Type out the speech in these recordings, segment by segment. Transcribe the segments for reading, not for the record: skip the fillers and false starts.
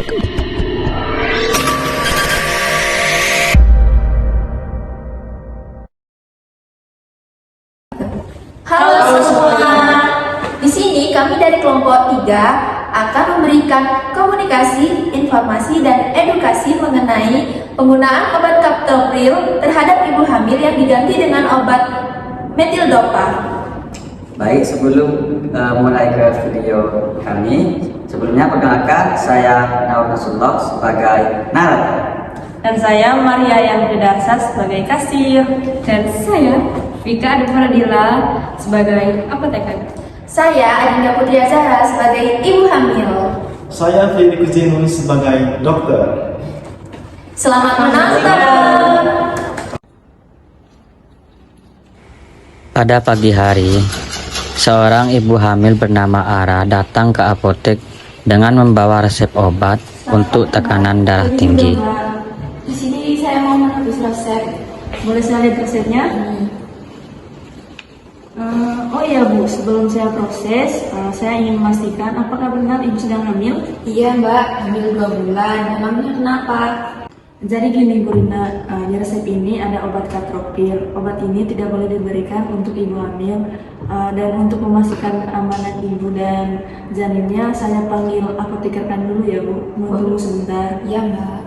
Halo semua. Di sini kami dari kelompok 3 akan memberikan komunikasi, informasi, dan edukasi mengenai penggunaan obat kaptopril terhadap ibu hamil yang diganti dengan obat metildopa. Baik, sebelum mulai ke video kami, sebelumnya perkenalkan saya Naur Nasrullah sebagai narator. Dan saya Maria Yang Darsa sebagai kasir. Dan saya Vika Adipradila sebagai apoteker. Saya Adinda Putri Azhara sebagai ibu hamil. Saya Fili Kuzinun sebagai dokter. Selamat menonton. Pada pagi hari, seorang ibu hamil bernama Ara datang ke apotek dengan membawa resep obat untuk tekanan darah tinggi. Di sini saya mau menulis resep. Boleh saya lihat resepnya? Oh iya Bu, sebelum saya proses, saya ingin memastikan apakah benar Ibu sedang hamil? Iya Mbak, hamil 2 bulan. Memangnya kenapa? Jadi gini Bu Rina, di resep ini ada obat kaptopril. Obat ini tidak boleh diberikan untuk ibu hamil, dan untuk memastikan keamanan ibu dan janinnya, saya panggil apotekerkan dulu ya Bu. Tunggu sebentar. Iya Mbak.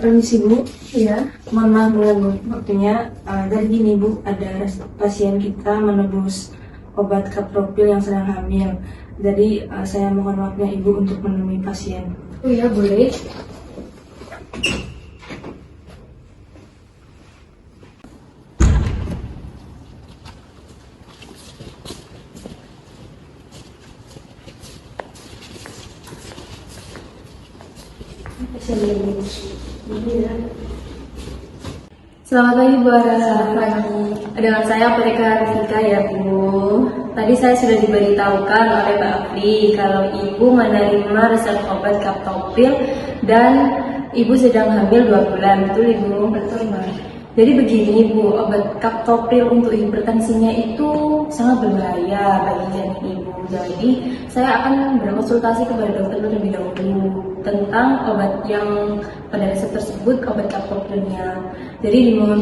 Permisi Bu, iya. Mohon maaf mengganggu waktunya. Dari gini Bu, ada pasien kita menebus obat kaptopril yang sedang hamil. Jadi saya mohon waktunya Ibu untuk menemui pasien. Oh iya boleh. Selamat pagi Bu Ara. Selamat pagi. Dengan saya apoteker Vika ya Bu. Tadi saya sudah diberitahukan oleh Mbak Afri kalau Ibu menerima resep obat kaptopril dan Ibu sedang hamil 2 bulan. Betul Ibu? Betul Mbak. Jadi begini Bu, obat kaptopril untuk hipertensinya itu sangat berbahaya bagi janin Ibu. Jadi saya akan berkonsultasi kepada dokter terlebih dahulu tentang obat yang pada resep tersebut, obat kaptoprilnya. Jadi dimohon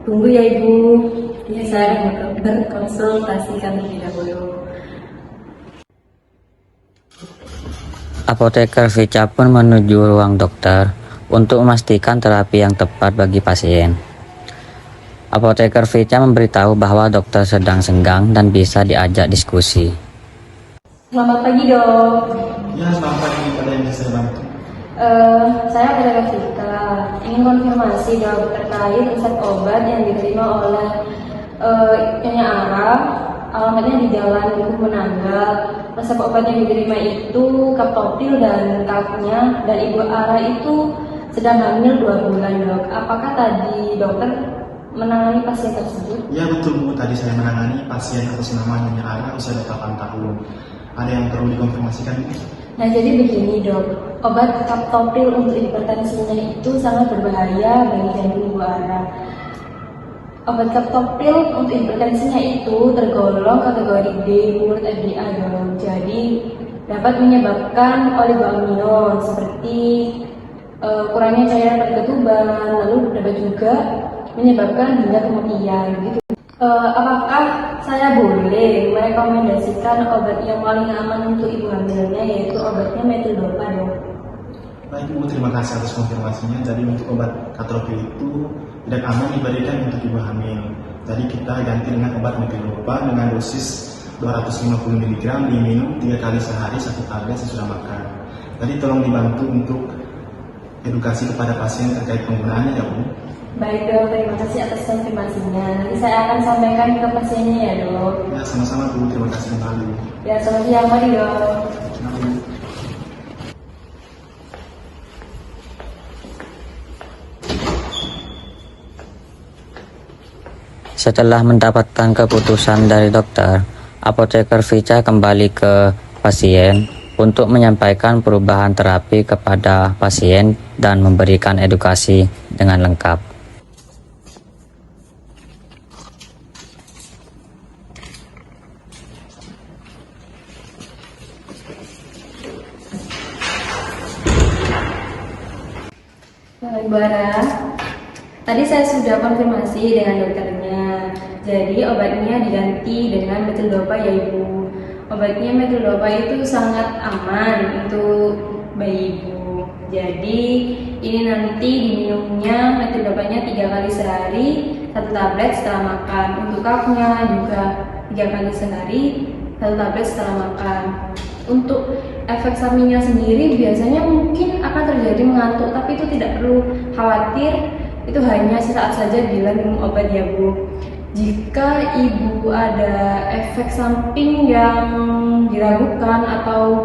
tunggu ya Ibu. Ya, saya akan berkonsultasikan terlebih dahulu. Apoteker Vica pun menuju ruang dokter untuk memastikan terapi yang tepat bagi pasien. Apoteker Vica memberitahu bahwa dokter sedang senggang dan bisa diajak diskusi. Selamat pagi Dok. Ya, selamat pagi, pada yang bisa bantu. Saya apoteker Vika. Ingin konfirmasi Dok terkait resep obat yang diterima oleh Nyonya Ara. Alamatnya di Jalan Dukuh Menanggal. Resep obat yang diterima itu kaptopril dan kapnya, dan Ibu Ara itu sedang hamil 2 bulan Dok. Apakah tadi dokter menangani pasien tersebut? Ya betul Bu, tadi saya menangani pasien atas nama Nyonya Ara usia 8 tahun. Ada yang perlu dikonfirmasikan Bu? Nah jadi begini Dok, obat kaptopril untuk hipertensinya itu sangat berbahaya bagi janin Ibu Ara. Obat kaptopril untuk hipertensinya itu tergolong kategori D menurut FDA Dok. Jadi dapat menyebabkan oligoamnion seperti kurangnya cairan pada ketuban, lalu dapat juga menyebabkan hingga kematian gitu. Apakah saya boleh merekomendasikan obat yang paling aman untuk ibu hamilnya, yaitu obatnya metildopa Dok? Baik Bu, terima kasih atas konfirmasinya. Jadi untuk obat kaptopril itu tidak aman diberikan untuk ibu hamil. Jadi kita ganti dengan obat metildopa dengan dosis 250 mg diminum 3 kali sehari 1 tablet sesudah makan. Jadi tolong dibantu untuk edukasi kepada pasien terkait penggunaannya ya Bu. Baik Dok, terima kasih atas konfirmasinya. Nanti saya akan sampaikan ke pasiennya ya Dok. Ya sama-sama Bu, terima kasih kembali. Ya selamat siang Mari Dok. Setelah mendapatkan keputusan dari dokter, apoteker Vica kembali ke pasien untuk menyampaikan perubahan terapi kepada pasien dan memberikan edukasi dengan lengkap. Bara, tadi saya sudah konfirmasi dengan dokternya. Jadi obatnya diganti dengan metildopa ya Ibu. Obatnya metildopa itu sangat aman untuk bayi Ibu. Jadi ini nanti diminumnya metildopanya 3 kali sehari, 1 tablet setelah makan. Untuk cupnya juga 3 kali sehari, 1 tablet setelah makan. Untuk efek sampingnya sendiri biasanya mungkin akan terjadi mengantuk, tapi itu tidak perlu khawatir, itu hanya sesaat saja bila minum obat ya Bu. Jika Ibu ada efek samping yang diragukan atau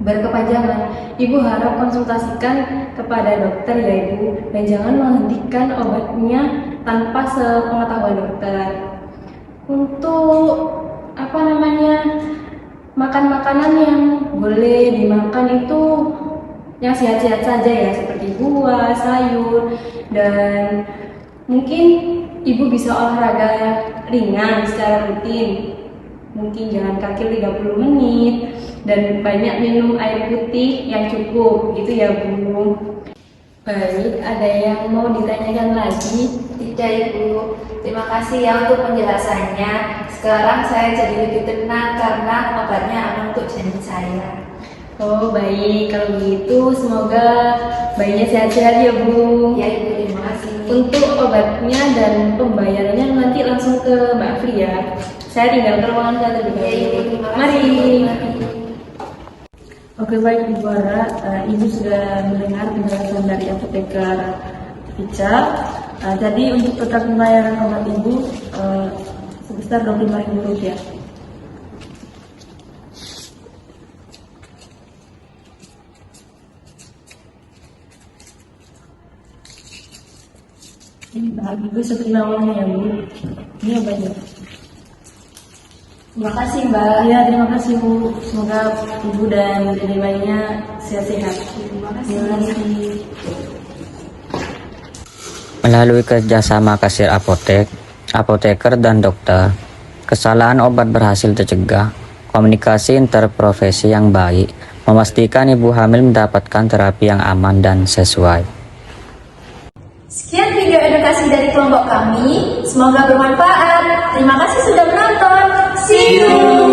berkepanjangan, Ibu harap konsultasikan kepada dokter ya Ibu, dan jangan menghentikan obatnya tanpa sepengetahuan dokter. Untuk makan makanan yang boleh dimakan itu yang sehat-sehat saja ya, seperti buah, sayur, dan mungkin Ibu bisa olahraga ringan secara rutin, mungkin jalan kaki 30 menit dan banyak minum air putih yang cukup gitu ya Bu. Baik, ada yang mau ditanyakan lagi? Tidak Ibu, terima kasih ya untuk penjelasannya. Sekarang saya jadi lebih tenang karena obatnya aman untuk janin saya. Oh baik, kalau begitu semoga bayinya sehat-sehat ya Bu. Ya Ibu, terima kasih. Untuk obatnya dan pembayarannya nanti langsung ke Mbak Afri ya. Saya tinggal ke ruangan saya terlebih Ya Ibu, dahulu. terima kasih. Mari. Oke baik Ibu Bara, Ibu sudah mendengar penjelasan dari apoteker Vica. Jadi untuk total pembayaran obat Ibu sebesar Rp25.000. Ini Mbak Ibu seterima uangnya ya Bu. Ini obatnya. Terima kasih Mbak. Ya terima kasih Bu. Semoga Ibu dan jadi bayinya sehat-sehat. Terima Terima kasih. Melalui kerjasama kasir apotek, apoteker, dan dokter, kesalahan obat berhasil tercegah. Komunikasi interprofesi yang baik memastikan ibu hamil mendapatkan terapi yang aman dan sesuai. Sekian video edukasi dari kelompok kami. Semoga bermanfaat. Terima kasih sudah menonton. See you.